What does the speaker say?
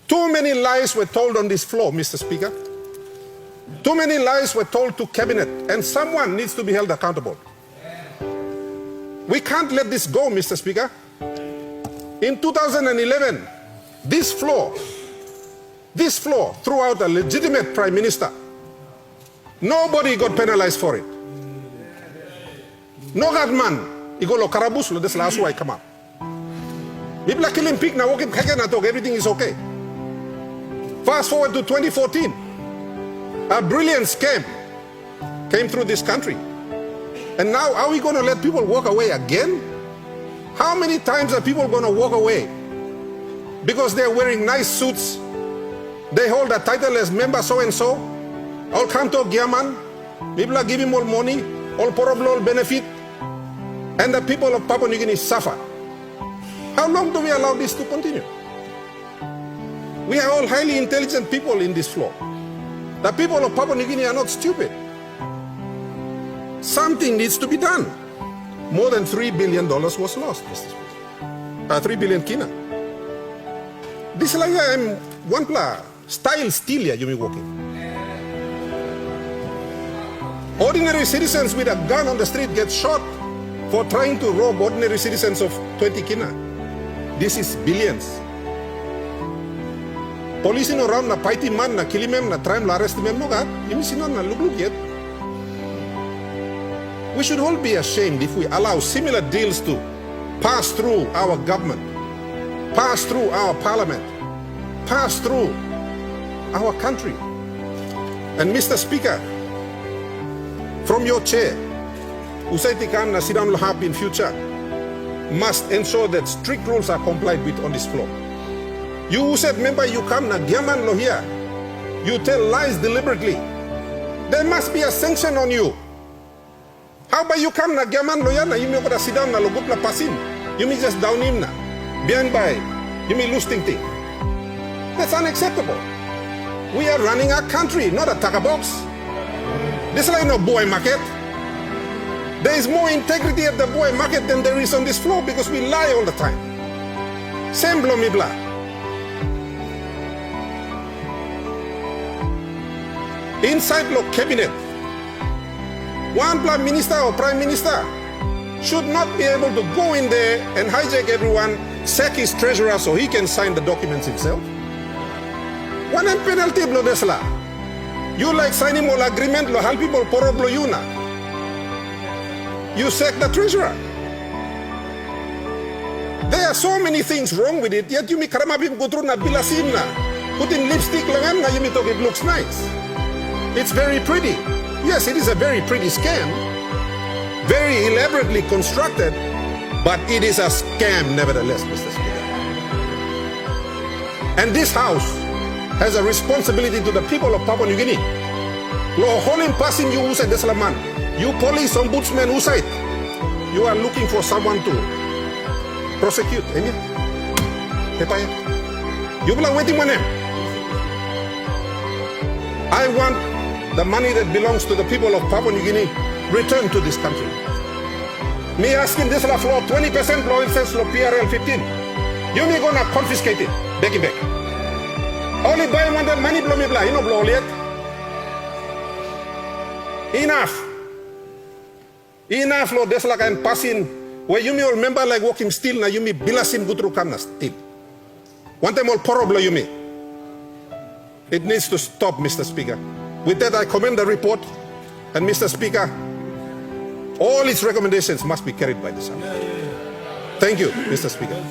Too many lies were told on this floor, Mr. Speaker. Too many lies were told to cabinet, and someone needs to be held accountable. We can't let this go, Mr. Speaker. In 2011, this floor threw out a legitimate prime minister. Nobody got penalized for it. No man, igolo karabus lo des last way come up. People are killing pig now, walking everything is okay. Fast forward to 2014, a brilliant scam came through this country. And now are we going to let people walk away again? How many times are people going to walk away because they're wearing nice suits? They hold a title as member so-and-so. All come to Giaman. People are giving more money, all probable benefit. And the people of Papua New Guinea suffer. How long do we allow this to continue? We are all highly intelligent people in this floor. The people of Papua New Guinea are not stupid. Something needs to be done. More than $3 billion was lost, Mr. Speaker. 3 billion kina. This is like I'm one style steal you may walking. Ordinary citizens with a gun on the street get shot for trying to rob ordinary citizens of 20 kina. This is billions. Police in around na paiti man na kilimem na try to arrest them no ga. Imisinon na look yet. We should all be ashamed if we allow similar deals to pass through our government, pass through our parliament, pass through our country. And Mr. Speaker, from your chair, Usaiti Khan na Sidam Lahab in future must ensure that strict rules are complied with on this floor. You who said, member, you come na Giaman lo here, you tell lies deliberately. There must be a sanction on you. How about you come na Giaman lo yan na you may go sit down na logup la pasin. You may just down him na. Behind by, you may lose thing. That's unacceptable. We are running our country, not a taga box. This is like no boy market. There is more integrity at the boy market than there is on this floor because we lie all the time. Same blow me blah. Inside the cabinet, one prime minister or prime minister should not be able to go in there and hijack everyone, sack his treasurer so he can sign the documents himself. One penalty blow desla. You like signing all agreement lo help people poro blow you na. You sack the treasurer. There are so many things wrong with it, yet you may karamabim go through na bilasim na. Put in lipstick lang na you may talk it looks nice. It's very pretty. Yes, it is a very pretty scam. Very elaborately constructed, but it is a scam nevertheless, Mr. Speaker. And this House has a responsibility to the people of Papua New Guinea. Lo holim passing you usai deslaman. You police ombudsman usai. You are looking for someone to prosecute. You belong waiting on him. I want the money that belongs to the people of Papua New Guinea returned to this country. Me asking this la floor 20% law says law PRL 15. You me gonna confiscate it. Back it back. Only buy one that money blow me blah. You know blow yet. Enough. Enough law this like I'm passing where you me remember like walking still na you me bilasim gutru kamna still. One time all poro blow you me. It needs to stop, Mr. Speaker. With that, I commend the report, and Mr. Speaker, all its recommendations must be carried by the House. Thank you, Mr. Speaker.